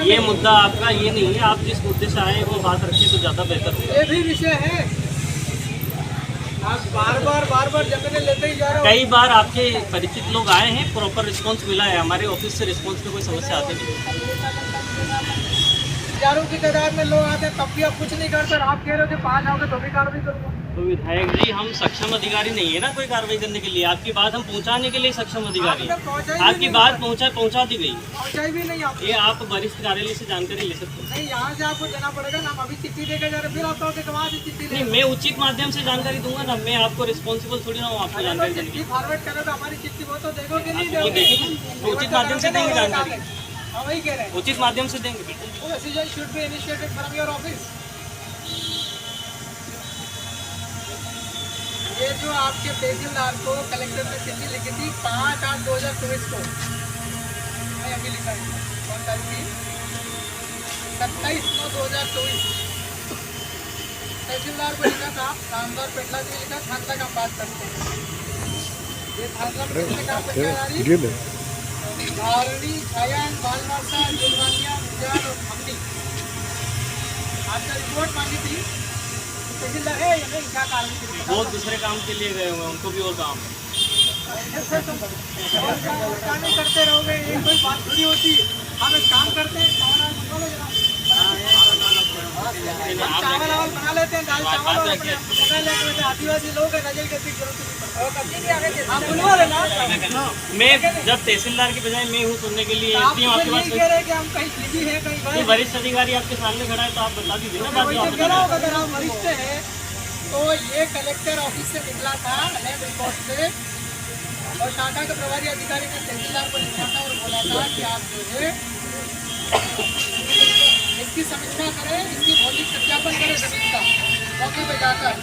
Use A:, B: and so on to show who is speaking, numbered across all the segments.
A: ये मुद्दा आपका ये नहीं है, आप जिस मुद्दे से आए वो बात रखिए तो ज़्यादा बेहतर होगा।
B: ये भी विषय है, आप बार बार जमीनें लेते ही जा रहे हो।
A: कई बार आपके परिचित लोग आए हैं, प्रॉपर रिस्पांस मिला है, हमारे ऑफिस से रिस्पांस में कोई समस्या आती नहीं।
B: हजारों की तादाद में लोग आते हैं तब भी आप कुछ नहीं करते, आप कह रहे हो कि 5 आओगे तो भी कार्रवाई करूँगा।
A: तो विधायक जी, हम सक्षम अधिकारी नहीं है ना कोई कार्रवाई करने के लिए, आपकी बात हम पहुंचाने के लिए सक्षम अधिकारी हैं। आपकी बात पहुंचा दी गई,
B: पहुँचाई भी नहीं आप।
A: ये आप वरिष्ठ कार्यालय से जानकारी ले सकते हैं।
B: नहीं, यहाँ से आपको देना पड़ेगा ना, हम अभी चिट्ठी देकर जा रहे हैं, फिर आप कहोगे वहाँ से चिट्ठी
A: नहीं, मैं उचित माध्यम से जानकारी दूंगा ना, मैं आपको रिस्पॉन्सिबल थोड़ी ना हूँ आपको जानकारी देने
B: चिट्ठी फॉरवर्ड करोगे हमारी चिट्ठी, वो तो देखोगे नहीं,
A: की। वो देखेंगे तो उचित माध्यम से देंगे जानकारी,
B: हाँ वही कह रहे हैं।
A: उचित माध्यम से देंगे।
B: Decision should be initiated from your office. ये जो आपके तहसीलदार को कलेक्टर ने चिट्ठी लिखी थी 5/8/2024 को, मैं अभी लिखा है, कौन तारीख थी? 27/9/2024 तहसीलदार को लिखा था, नामदार पेटला जी लिखा, खानसा का बात करते हैं। ये खानसा में काम पंचायत धारणी, छायान, बालवासा, जुलवानिया, मुजान और हमनी आपका रिपोर्ट मांगी थी। तहसीलदार है या नहीं, क्या कारण है?
A: बहुत दूसरे काम के लिए गए हुए, उनको भी और काम है।
B: क्या नहीं करते रहोगे, ये कोई बात थोड़ी होती। हम एक काम करते हैं, चावल वावल बना लेते हैं, दाल चावल और अपने पका लेते हैं। आदिवासी लोग हैं, नजर करने की जरूरत नहीं। आप बुलवा लेना।
A: मैं जब तहसीलदार की बजाय मैं हूँ सुनने के लिए,
B: आप
A: आपके पास
B: कह रहे हैं कि हम कहीं बिजी है, कहीं गए।
A: वरिष्ठ अधिकारी आपके सामने खड़ा है तो आप बता दीजिए ना बात।
B: अगर आप वरिष्ठ है तो ये कलेक्टर ऑफिस से निकला था लैब रिपोर्ट से, और शाखा के प्रभारी अधिकारी ने तहसीलदार को लिखा था और बोला था कि आप जो है इसकी समीक्षा करें, इसकी भौतिक सत्यापन करें जमीन का मौके पर जाकर,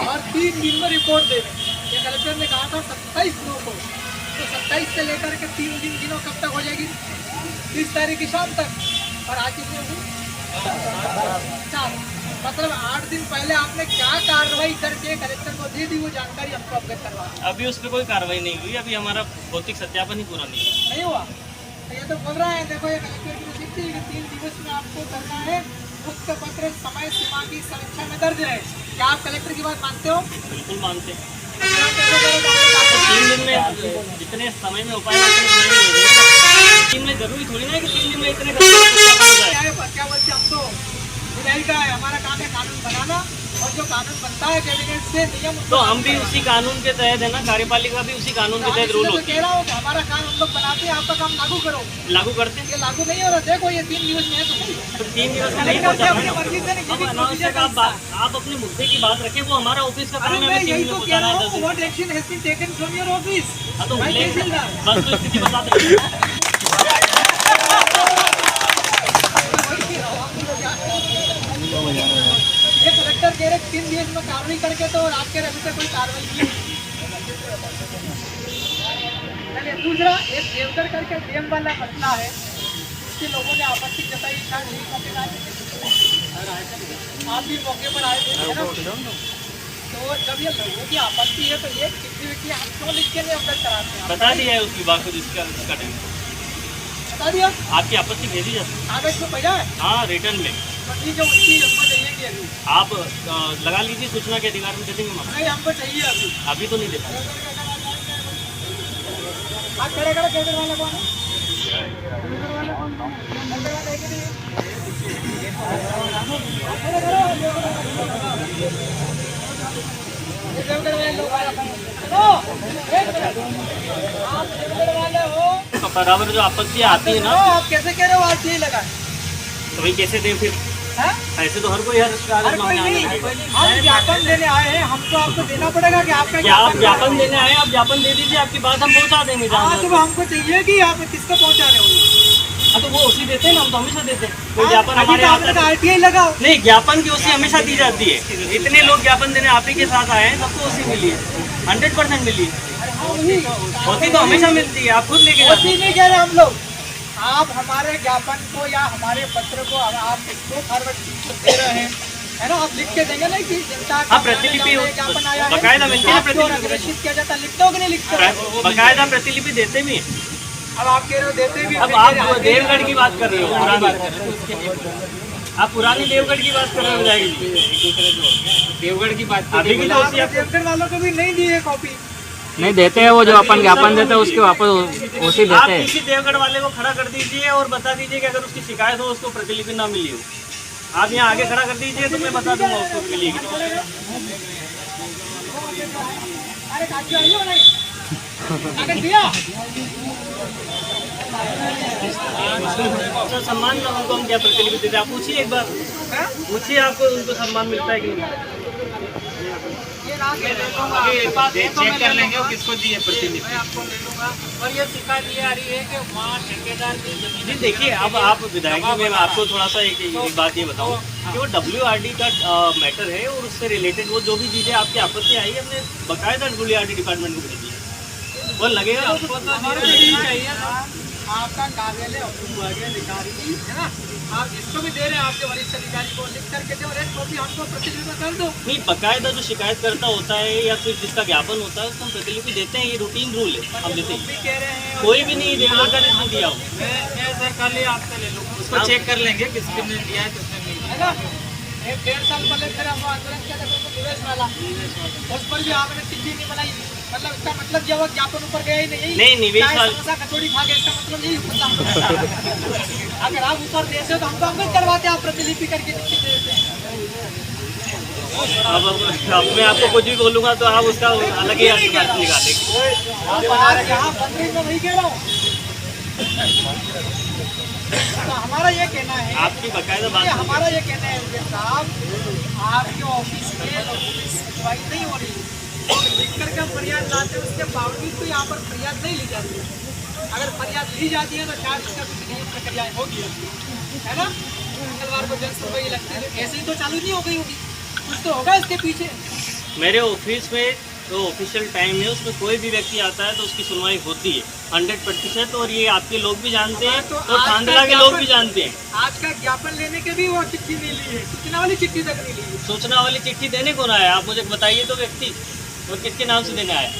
B: और 3 दिन में रिपोर्ट दें। ये कलेक्टर ने कहा था 27 को, तो 27 से लेकर के 3 दिनों कब तक हो जाएगी? 30 तारीख की शाम तक। और आज कितनी होगी? 4, मतलब 8 दिन पहले आपने क्या कार्रवाई करके कलेक्टर को दे दी, वो जानकारी हमको अवगत करवा।
A: अभी उस पर कोई कार्रवाई नहीं हुई, अभी हमारा भौतिक सत्यापन ही पूरा नहीं
B: हुआ। तो ये तो बोल रहा है, देखो ये कलेक्टर की रसीद थी कि 3 दिवस में आपको करना है, उक्त पत्र समय सीमा की समीक्षा में दर्ज है। क्या आप कलेक्टर की बात मानते हो?
A: बिल्कुल मानते।
B: 3
A: दिन में जितने समय में उपाय 3 में जरूरी थोड़ी ना है कि 3 दिन में इतने
B: क्या बोलते हम तो विधायी का है, हमारा काम है कानून बनाना, और जो कानून बनता है कैबिनेट से नियम,
A: तो हम भी उसी कानून के तहत है ना, कार्यपालिका भी उसी कानून के तहत रूल होती है।
B: कह रहा हूँ कि हमारा काम हम लोग बनाते हैं, आपका काम लागू करो।
A: लागू करते हैं,
B: ये लागू नहीं हो रहा। देखो ये 3 दिवस में है
A: तो 3 दिवस में नहीं होता है। आप अपने मुद्दे की बात रखें, वो हमारा ऑफिस का काम है।
B: यही तो कह रहा हूँ, what action has been taken from your office.
A: बस तो स्थिति बता दें।
B: ये कलेक्टर कह रहे 3 दिवस में कार्रवाई करके, तो आपके अभी तक कोई कार्रवाई नहीं है। दूसरा एक देवघर करके डैम वाला मसला है, उसके लोगों ने आपत्ति जताई था, आप भी मौके पर आए थे ना। तो जब ये लोगों की आपत्ति है तो ये चिट्ठी हम क्यों लिख के नहीं अवगत कराते हैं?
A: बता दिया है उस विभाग को जिसका टाइम
B: बता दिया।
A: आपकी आपत्ति भेजी जाती है
B: कागज में भेजा है,
A: हाँ रिटर्न में।
B: ठीक है, उसकी हमको चाहिए कि अभी
A: आप लगा लीजिए, सूचना के अधिकार में दे देंगे।
B: नहीं, हमको चाहिए
A: अभी तो नहीं दे पाए।
B: आप खड़े खड़े कैसे वाला कौन है?
A: तो बराबर जो आपत्ति आती है ना,
B: आप कैसे कह रहे हो आज यही लगा?
A: तो भाई कैसे दें फिर? ऐसे तो हर कोई हर
B: हम ज्ञापन देने आए हैं, हमको आपको देना पड़ेगा कि आपका
A: क्या आप ज्ञापन देने आए, आप ज्ञापन दे दीजिए, आपकी बात हम पहुंचा देंगे।
B: तो हमको चाहिए कि आप किसको पहुंचा रहे हो?
A: तो वो उसी देते हैं ना, हम तो हमेशा देते हैं। कोई ज्ञापन हमारे
B: RTI लगाओ।
A: नहीं, ज्ञापन की उसी हमेशा दी जाती है। इतने लोग ज्ञापन देने आप ही के साथ आए हैं, सबको उसी मिली है, 100% मिली है। होती तो हमेशा मिलती है, आप खुद लेके जाते
B: नहीं कह रहे हम लोग। आप हमारे ज्ञापन को या हमारे पत्र को आप इसको फॉरवर्ड दे रहे हैं, है ना? आप लिख के देंगे ना कि जनता
A: हाँ, प्रतिलिपि बकायदा मिलती है।
B: प्रतिलिपि किया जाता, लिखते हो कि नहीं लिखते?
A: बकायदा प्रतिलिपि देते भी हैं।
B: अब आप कह रहे हो देते भी,
A: अब आप देवगढ़ की बात कर रहे हो, पुरानी आप पुरानी देवगढ़ की बात कर रहे हो विधायक जी।
C: देवगढ़ की बात
A: अभी की तो उसी आप
B: देवगढ़ वालों को भी नहीं दी है कॉपी।
C: नहीं देते हैं, वो जो अपन ज्ञापन देते हैं उसके वापस उसी
A: आप
C: देते हैं।
A: किसी देवगढ़ वाले को खड़ा कर दीजिए और बता दीजिए कि अगर उसकी शिकायत हो उसको प्रतिलिपि ना मिली हो, आप यहाँ आगे खड़ा कर दीजिए तो मैं बता दूंगा उसको मिलेगी।
B: अरे काकी आई हो नहीं अगर दिया
A: तो सम्मान ना उनको हम क्या प्रतिलिपि देते हैं, आप पूछिए एक बार, पूछिए आपको उनको सम्मान मिलता है कि नहीं।
C: चेक कर लेंगे वो किसको दी है प्रतिलिपि।
B: और ये शिकायत ये आ रही है कि वहाँ ठेकेदार की जमीन
A: जी देखिए, अब आप विधायक जी, मैं आपको थोड़ा सा एक बात ये बताऊं कि वो WRD का मैटर है और उससे रिलेटेड वो जो भी चीज़ें आपकी आपत्ति आई है अपने बकायदा WRD डिपार्टमेंट को भेजिए, वो लगेगा आपको तो
B: चाहिए ना। आपका कार्यालय अधिकारी है ना, आप जिसको भी दे रहे हैं आपके वरिष्ठ अधिकारी को लिख करके दो, रेड कॉपी हमको प्रतिलिपि कर दो।
A: नहीं, बकायदा जो शिकायतकर्ता होता है या फिर जिसका ज्ञापन होता है उसको हम प्रतिलिपि देते हैं, ये रूटीन रूल है। हम देते हैं,
B: कह रहे हैं
A: कोई भी नहीं देवगढ़ का नहीं दिया हो,
B: मैं सर कल ही आपसे ले लूँगा
C: उसको चेक कर लेंगे किसने दिया है किसने नहीं दिया।
B: है ना। 1-1.5 साल पहले फिर हम आंदोलन किया था निवेश वाला, उस पर भी आपने चिट्ठी नहीं बनाई, मतलब इसका मतलब जब वो ज्ञापन ऊपर गया ही नहीं
A: निवेश वाला
B: समोसा कचौड़ी खा के, इसका मतलब यही होता। अगर आप ऊपर देते हो तो हमको अवगत करवाते, आप प्रतिलिपि करके चिट्ठी दे देते हैं।
A: अब मैं आपको कुछ भी बोलूँगा तो आप उसका अलग ही अर्थ निकालेंगे।
B: यहाँ मंत्री में नहीं कह रहा हूँ, तो हमारा ये कहना है,
A: आपकी बकायदा बात
B: ये हमारा ये कहना है उदय साहब, आपके ऑफिस में लोगों की सुनवाई नहीं हो रही, लिख कर के फरियाद लाते हैं, उसके बावजूद तो यहाँ पर फरियाद नहीं ली जाती है। अगर फरियाद ली जाती है तो शायद उसका कुछ नहीं प्रक्रियाएं होगी, है ना। मंगलवार को जन सुनवाई लगती है, ऐसे ही तो चालू नहीं हो गई होगी, कुछ तो होगा इसके पीछे।
A: मेरे ऑफिस में जो ऑफिशियल टाइम है उसमें कोई भी व्यक्ति आता है तो उसकी सुनवाई होती है 100%, और ये आपके लोग भी जानते हैं
B: तो
A: और थांदला के लोग भी जानते हैं।
B: आज का ज्ञापन लेने के भी वो चिट्ठी नहीं ली है, सूचना वाली चिट्ठी तक नहीं ली है।
A: सूचना वाली चिट्ठी देने कौन आया, आप मुझे बताइए तो व्यक्ति, और किसके नाम से देने आया।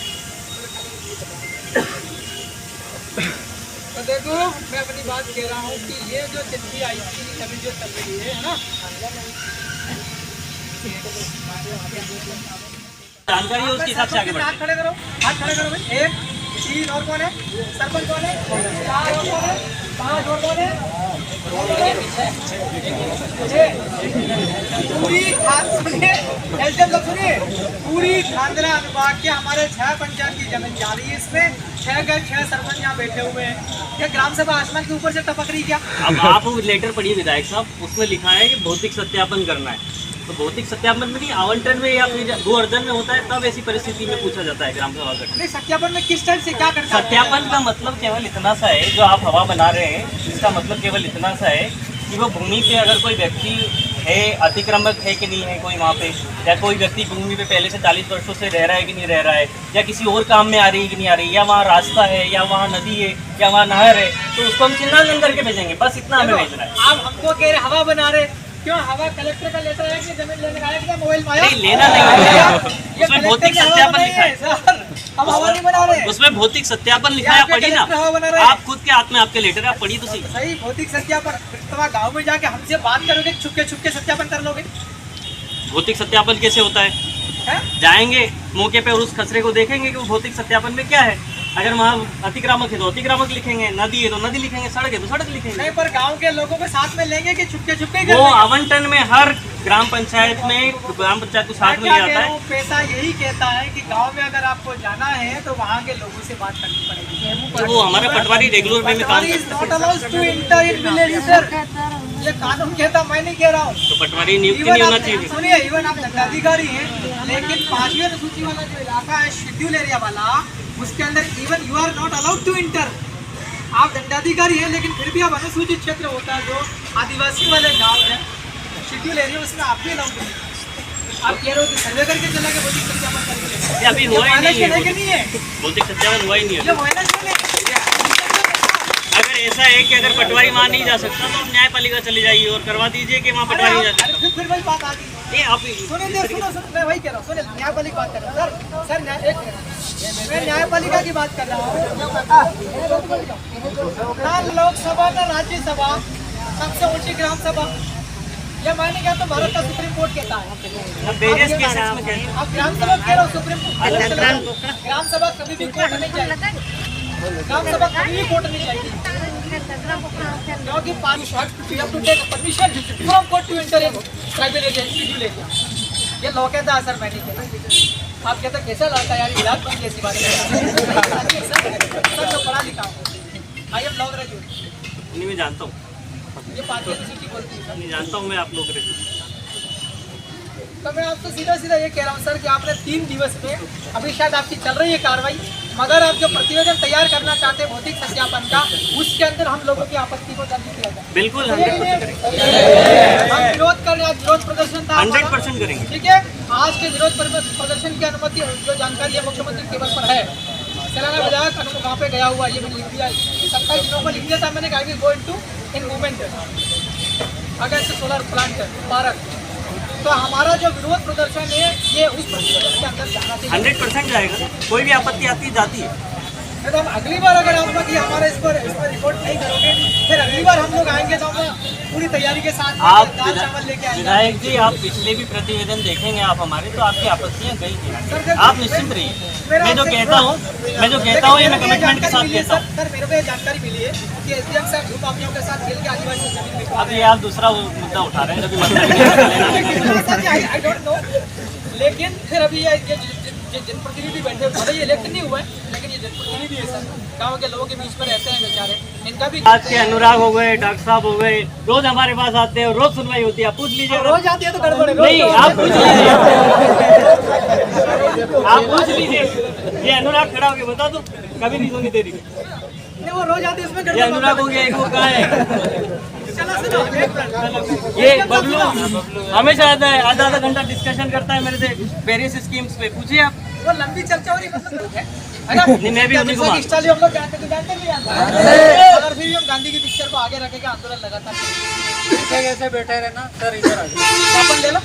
B: तो देखो, मैं अपनी बात कह रहा हूँ कि ये जो चिट्ठी आई थी अभी जो चल रही है ना,
A: जानकारी है उसके हिसाब से आगे
B: हाथ
A: बढ़ते
B: खड़े करो, हाथ खड़े करो भाई। 1 3 और कौन है, सरपंच कौन है, 4 और कौन है, 5 और कौन है, पूरी सुनिए, लोग सुनिए, पूरी खांदरा अनुभाग के हमारे 6 पंचायत की जमीन जा रही है, इसमें 6 सरपंच यहाँ बैठे हुए हैं। क्या ग्राम सभा आसमान के ऊपर से टपक रही क्या?
A: अब आप वो लेटर पढ़िए विधायक साहब, उसमें लिखा है कि भौतिक सत्यापन करना है, तो भौतिक सत्यापन में नहीं, आवंटन में या फिर भू अर्जन में होता है, तब ऐसी परिस्थिति में पूछा जाता है ग्राम सभा गठन।
B: नहीं, सत्यापन में किस टाइप से क्या करना है?
A: सत्यापन का मतलब केवल इतना सा है, जो आप हवा बना रहे हैं इसका मतलब केवल इतना सा है कि वो भूमि पे अगर कोई व्यक्ति है, अतिक्रमक है कि नहीं है कोई वहाँ पे, या कोई व्यक्ति भूमि पे पहले से 40 वर्षों से रह रहा है कि नहीं रह रहा है, या किसी और काम में आ रही है कि नहीं आ रही है, या वहाँ रास्ता है, या वहाँ नदी है, या वहाँ नहर है, तो उसको हम चिन्हांकन करके भेजेंगे, बस इतना हमें भेजना है।
B: आप हमको कह रहे हवा बना रहे, क्यों? हवा कलेक्टर का लेटर है कि जमीन लेने का आया कि मोबाइल में आया?
A: नहीं, लेना नहीं है, उसमें भौतिक सत्यापन लिखा है,
B: हम हवा नहीं बना रहे,
A: उसमें भौतिक सत्यापन लिखा है, पढ़िए ना, आप खुद के हाथ में आपके लेटर है, आप पढ़िए तो सही।
B: सही। भौतिक सत्यापन, तुम गाँव में जाके हमसे बात करोगे, छुपके छुपके सत्यापन कर लोगे?
A: भौतिक सत्यापन कैसे होता है? जाएंगे मौके पे और उस खसरे को देखेंगे कि वो भौतिक सत्यापन में क्या है, अगर वहाँ अतिक्रामक है तो अतिक्रामक लिखेंगे, नदी है तो नदी लिखेंगे, सड़क है तो सड़क लिखेंगे।
B: नहीं, पर गांव के लोगों को साथ में लेंगे कि छुपके छुपके
A: वो आवंटन में हर ग्राम पंचायत को साथ में लिया जाता है।
B: पैसा यही कहता है कि गांव में अगर आपको जाना है तो वहाँ के लोगों से बात करनी पड़ेगी।
A: तो वो हमारा पटवारी रेगुलर वे में काम करता
B: है, ये कानून कहता, मैं नहीं कह रहा हूँ।
A: तो पटवारी नियुक्ति नहीं होना चाहिए।
B: सुनिए, इवन आप दंडाधिकारी हैं, लेकिन 5वीं अनुसूची वाला जो इलाका है, शेड्यूल एरिया वाला, उसके अंदर even you are not allowed to enter. आप दंडाधिकारी हैं लेकिन फिर भी आप अनुसूचित क्षेत्र होता है जो आदिवासी वाले गांव है, शेड्यूल एरिया, उसमें आप भी अलाउड नहीं। आप कह रहे हो कि सर्वे करके चला के भौतिक सत्यापन करके,
A: ये अभी हुआ ही नहीं है,
B: नहीं है,
A: भौतिक सत्यापन हुआ ही नहीं है।
B: ये वायरस नहीं है।
A: अगर ऐसा है कि अगर पटवारी वहाँ नहीं जा सकता तो आप न्यायपालिका चले जाइए और करवा दीजिए कि वहाँ पटवारी नहीं जा सकता।
B: फिर वही बात आ गई।
A: ये आप
B: सुनो, मैं वही कह रहा हूँ, सुनिए, न्यायपालिका बात कर रहा हूँ सर, मैं न्यायपालिका की बात कर रहा हूँ। ना लोकसभा ना राज्यसभा, सबसे ऊंची ग्राम सभा, ये मायने क्या तो भारत का सुप्रीम कोर्ट कहता है।
A: वेरियस केसेस में कहते हैं।
B: आप ग्राम सभा कह रहे हो, सुप्रीम कोर्ट ग्राम सभा कभी भी कोर्ट नहीं चाहिए, ग्राम सभा कभी भी कोर्ट नहीं चाहिए, क्योंकि permission from court to enter in tribal area. ये लॉ कहता है सर, मैं नहीं कहता। आप कहते कैसा लड़का यार, इलाज बन कैसी बात है सर, जो पढ़ा लिखा आई एम लॉ ग्रेजुएट।
A: नहीं, मैं जानता हूँ,
B: ये पार्टी की बोलती है।
A: नहीं जानता हूँ मैं आप लोग।
B: तो मैं आपसे सीधा सीधा ये कह रहा हूँ सर कि आपने 3 दिवस में, अभी शायद आपकी चल रही है कार्रवाई, मगर आप जो प्रतिवेदन तैयार करना चाहते हैं भौतिक सत्यापन का, उसके अंदर हम लोगों की आपत्ति को दर्ज किया जाए।
A: बिल्कुल
B: हम विरोध कर रहे हैं, आज विरोध प्रदर्शन था
A: 100% करेंगे।
B: ठीक है, आज के विरोध प्रदर्शन की अनुमति जो जानकारी है मुख्यमंत्री केवल पर है। सलाना विधायक वहाँ पे गया हुआ, ये मैंने लिख दिया, 27 दिनों को लिख दिया था मैंने, कहा कि go into in movement against solar plant park. तो हमारा जो विरोध प्रदर्शन है ये उस प्रतिवेदन के अंदर जाना चाहिए।
A: 100% जाएगा। कोई भी आपत्ति आती है जाती है।
B: तो हम अगली बार अगर आप लोग हमारा इस पर रिपोर्ट नहीं करोगे, फिर अगली बार हम लोग आएंगे तो हम पूरी तैयारी के साथ
A: आप
B: दाल चावल लेके आएंगे।
A: विधायक जी, आप पिछले भी प्रतिवेदन देखेंगे आप हमारे, तो आपकी आपत्तियां गई थी। आप निश्चिंत रहिए, मैं जो कहता हूँ ये मैं कमिटमेंट के साथ कहता हूँ।
B: सर मेरे को ये जानकारी मिली है कि एसडीएम साहब भूमाफियों के साथ मिलकर आदिवासी जमीन बिकवा
A: अब ये आप दूसरा मुद्दा उठा रहे हैं, जो कि
B: आई डोंट नो, लेकिन फिर अभी ये जनप्रतिनिधि बैठे, भले ये इलेक्ट नहीं हुआ है, लेकिन ये जनप्रतिनिधि है सर, गाँव के लोगों के बीच में रहते हैं बेचारे, इनका भी
A: आज के अनुराग हो गए, डॉक्टर साहब हो गए, रोज हमारे पास आते हैं, रोज सुनवाई होती है। आप पूछ लीजिए,
B: रोज आती है तो गड़बड़ है।
A: नहीं आप पूछ लीजिए, आप पूछ लीजिए। ये अनुराग खड़ा होके बता दो, कभी नहीं सुनी तेरी।
B: नहीं वो रोज आती है, उसमें
A: ये अनुराग हो गया, एक वो कहाँ है,
B: चलो सुनो,
A: ये बबलू हमेशा आता है, आधा घंटा डिस्कशन करता है मेरे से वेरियस स्कीम्स पे। पूछिए आप,
B: वो लंबी चर्चा हो रही मतलब है
A: नहीं, मैं भी उन्हीं को मानता हूं।
B: हम लोग जानते नहीं जानते, अगर फिर भी हम गांधी की पिक्चर को आगे रखेगा, आंदोलन लगातार कैसे बैठे रहना सर, इधर ज्ञापन ले लो।